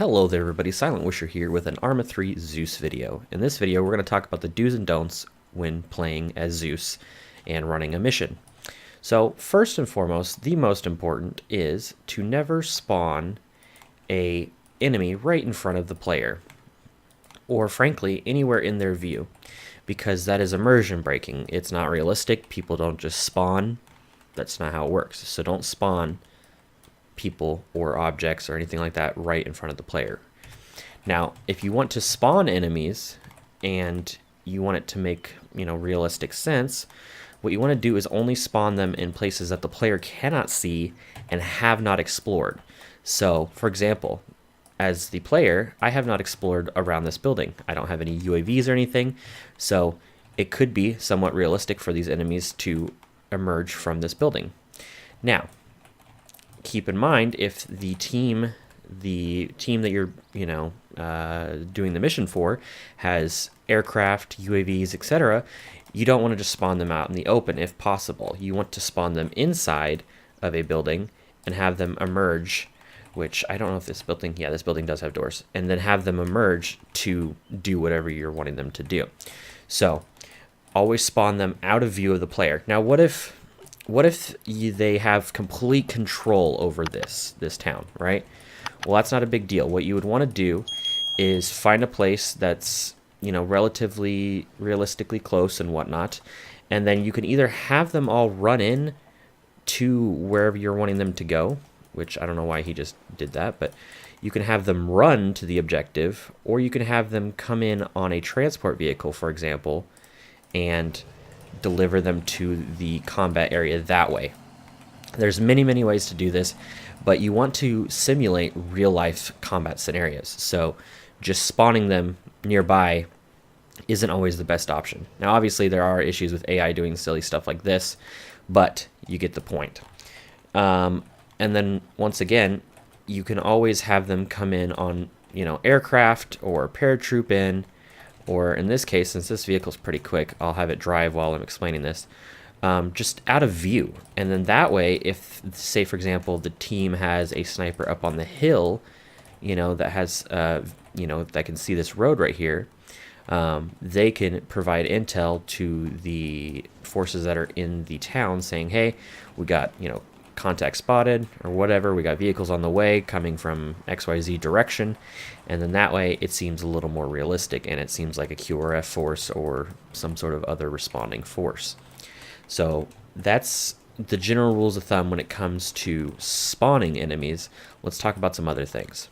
Hello there everybody, Silentwisher here with an Arma 3 Zeus video. In this video we're going to talk about the do's and don'ts when playing as Zeus and running a mission. So first and foremost, the most important is to never spawn a enemy right in front of the player, or frankly anywhere in their view, because that is immersion breaking. It's not realistic. People don't just spawn. That's not how it works. So don't spawn people or objects or anything like that right in front of the player. Now, if you want to spawn enemies and you want it to make, realistic sense, what you want to do is only spawn them in places that the player cannot see and have not explored. So, for example, as the player, I have not explored around this building. I don't have any UAVs or anything, so it could be somewhat realistic for these enemies to emerge from this building. Now, keep in mind, if the team that you're doing the mission for has aircraft, UAVs, etc., you don't want to just spawn them out in the open if possible. You want to spawn them inside of a building and have them emerge, which I don't know if this building, yeah, this building does have doors, and then have them emerge to do whatever you're wanting them to do. So always spawn them out of view of the player. Now what if they have complete control over this town, right? Well, that's not a big deal. What you would want to do is find a place that's, relatively realistically close and whatnot, and then you can either have them all run in to wherever you're wanting them to go, which I don't know why he just did that, but you can have them run to the objective, or you can have them come in on a transport vehicle, for example, and deliver them to the combat area that way. There's many ways to do this, but you want to simulate real-life combat scenarios. So just spawning them nearby isn't always the best option. Now, obviously, there are issues with AI doing silly stuff like this, but you get the point. And then, once again, you can always have them come in on, aircraft or paratroop in, or in this case, since this vehicle's pretty quick, I'll have it drive while I'm explaining this, just out of view. And then that way, if, say, for example, the team has a sniper up on the hill, that has, that can see this road right here, they can provide intel to the forces that are in the town saying, hey, we got, contact spotted or whatever, we got vehicles on the way coming from XYZ direction, and then that way it seems a little more realistic and it seems like a QRF force or some sort of other responding force. So that's the general rules of thumb when it comes to spawning enemies. Let's talk about some other things.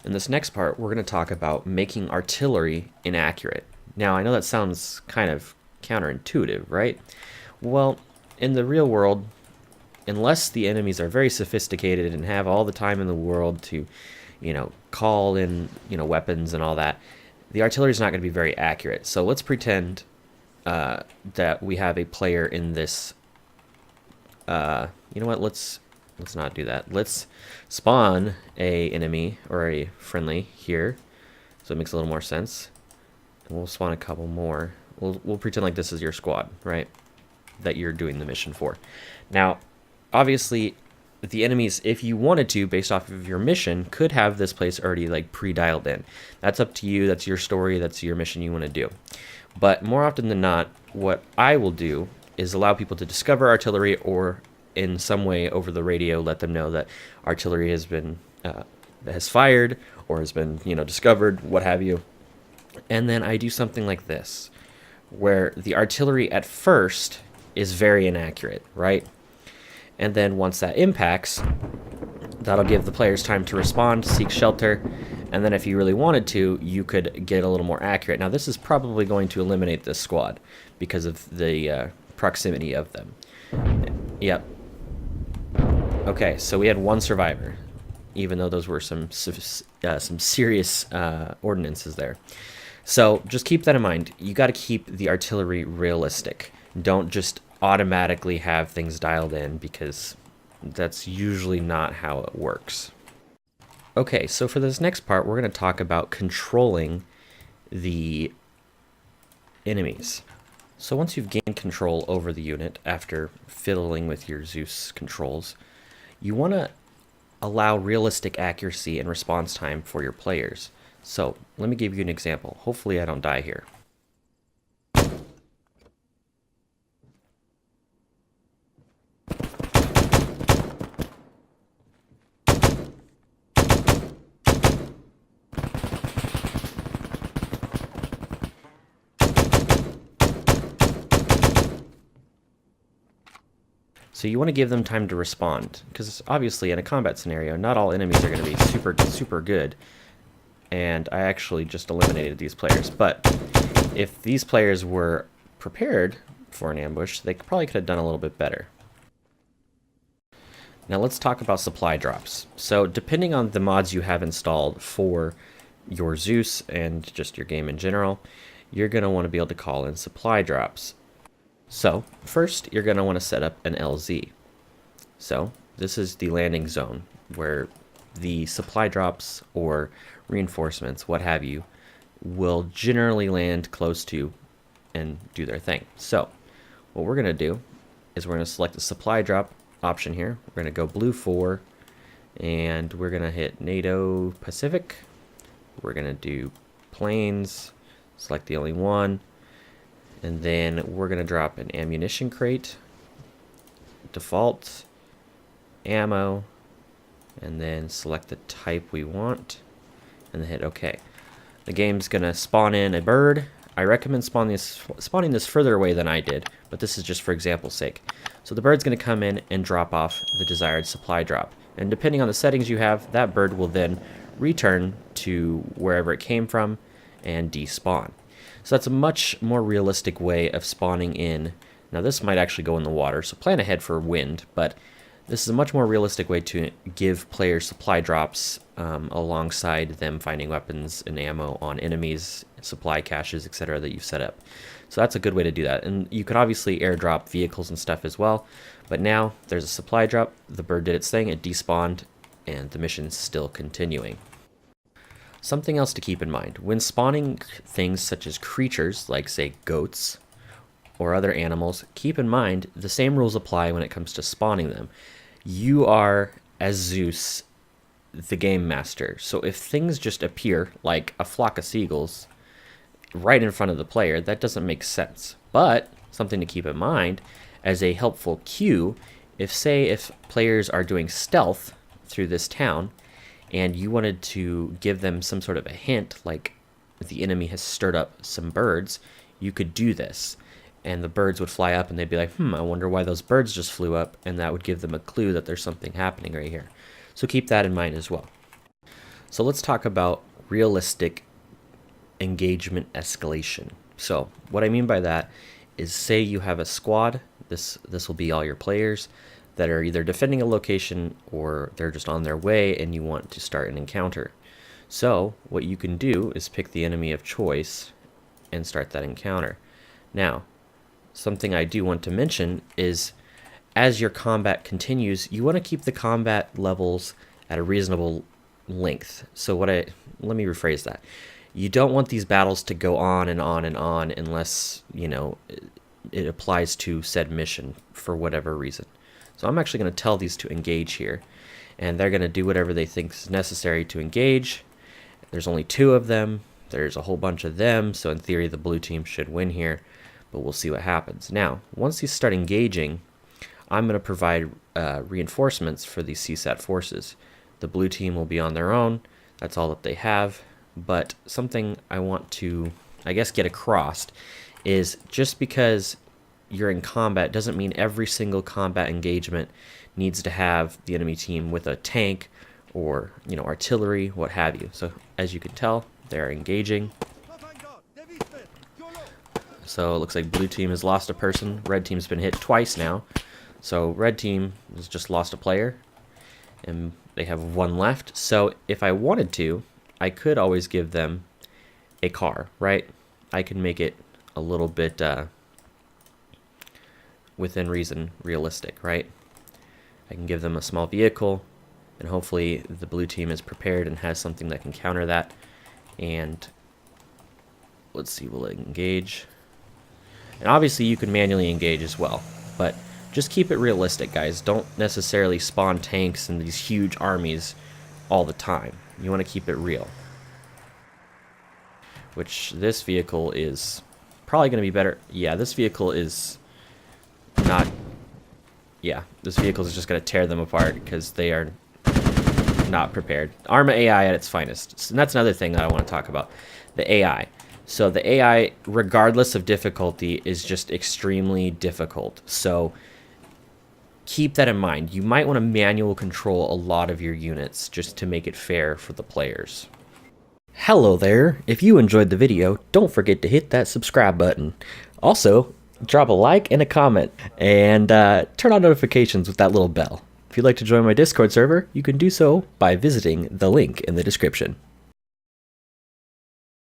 In this next part, we're going to talk about making artillery inaccurate. Now, I know that sounds kind of counterintuitive, right? Well, in the real world, unless the enemies are very sophisticated and have all the time in the world to, call in, weapons and all that, the artillery is not going to be very accurate. So let's pretend that we have a player in this. You know what? Let's not do that. Let's spawn a enemy or a friendly here, so it makes a little more sense. And we'll spawn a couple more. We'll pretend like this is your squad, right? That you're doing the mission for. Now, obviously, the enemies, if you wanted to, based off of your mission, could have this place already like pre-dialed in. That's up to you. That's your story. That's your mission you want to do. But more often than not, what I will do is allow people to discover artillery, or in some way over the radio let them know that artillery has been has fired or has been discovered, what have you. And then I do something like this, where the artillery at first is very inaccurate, right? And then once that impacts, that'll give the players time to respond, seek shelter, and then if you really wanted to, you could get a little more accurate. Now, this is probably going to eliminate this squad because of the proximity of them. Yep. Okay, so we had one survivor, even though those were some serious ordinances there. So just keep that in mind. You got to keep the artillery realistic. Don't just automatically have things dialed in, because that's usually not how it works. Okay, so for this next part, we're going to talk about controlling the enemies. So once you've gained control over the unit after fiddling with your Zeus controls, you want to allow realistic accuracy and response time for your players. So let me give you an example. Hopefully I don't die here. So you want to give them time to respond, because obviously in a combat scenario, not all enemies are going to be super good, and I actually just eliminated these players. But if these players were prepared for an ambush, they probably could have done a little bit better. Now let's talk about supply drops. So depending on the mods you have installed for your Zeus and just your game in general, you're going to want to be able to call in supply drops. So first you're going to want to set up an LZ. So this is the landing zone where the supply drops or reinforcements, what have you, will generally land close to and do their thing. So what we're going to do is we're going to select the supply drop option here. We're going to go blue 4 and we're going to hit NATO Pacific. We're going to do planes, select the only one, and then we're going to drop an ammunition crate, default, ammo, and then select the type we want and then hit OK. The game's going to spawn in a bird. I recommend spawning this further away than I did, but this is just for example's sake. So the bird's going to come in and drop off the desired supply drop. And depending on the settings you have, that bird will then return to wherever it came from and despawn. So that's a much more realistic way of spawning in. Now this might actually go in the water, so plan ahead for wind, but this is a much more realistic way to give players supply drops alongside them finding weapons and ammo on enemies, supply caches, etc. that you've set up. So that's a good way to do that. And you could obviously airdrop vehicles and stuff as well, but now there's a supply drop, the bird did its thing, it despawned, and the mission's still continuing. Something else to keep in mind, when spawning things such as creatures, like say goats, or other animals, keep in mind the same rules apply when it comes to spawning them. You are, as Zeus, the game master. So if things just appear like a flock of seagulls right in front of the player, that doesn't make sense. But something to keep in mind as a helpful cue, if players are doing stealth through this town and you wanted to give them some sort of a hint, like the enemy has stirred up some birds, you could do this. And the birds would fly up and they'd be like, I wonder why those birds just flew up, and that would give them a clue that there's something happening right here. So keep that in mind as well. So let's talk about realistic engagement escalation. So what I mean by that is, say you have a squad, this will be all your players that are either defending a location or they're just on their way and you want to start an encounter. So what you can do is pick the enemy of choice and start that encounter. Now, something I do want to mention is, as your combat continues, you want to keep the combat levels at a reasonable length. So let me rephrase that. You don't want these battles to go on and on and on unless, it applies to said mission for whatever reason. So I'm actually going to tell these to engage here, and they're going to do whatever they think is necessary to engage. There's only 2 of them. There's a whole bunch of them, so in theory the blue team should win here, but we'll see what happens. Now, once these start engaging, I'm going to provide reinforcements for these CSAT forces. The blue team will be on their own. That's all that they have. But something I want to, get across is, just because you're in combat doesn't mean every single combat engagement needs to have the enemy team with a tank or, artillery, what have you. So as you can tell, they're engaging. So it looks like blue team has lost a person. Red team's been hit twice now. So red team has just lost a player, and they have 1 left. So if I wanted to, I could always give them a car, right? I can make it a little bit within reason realistic, right? I can give them a small vehicle, and hopefully the blue team is prepared and has something that can counter that. And let's see, will it engage? And obviously you can manually engage as well, but just keep it realistic, guys. Don't necessarily spawn tanks and these huge armies all the time. You want to keep it real. Which this vehicle is probably going to be better. Yeah, this vehicle is not... Yeah, this vehicle is just going to tear them apart because they are not prepared. Arma AI at its finest. And that's another thing that I want to talk about. The AI. So the AI, regardless of difficulty, is just extremely difficult. So keep that in mind. You might want to manual control a lot of your units just to make it fair for the players. Hello there. If you enjoyed the video, don't forget to hit that subscribe button. Also, drop a like and a comment, and turn on notifications with that little bell. If you'd like to join my Discord server, you can do so by visiting the link in the description.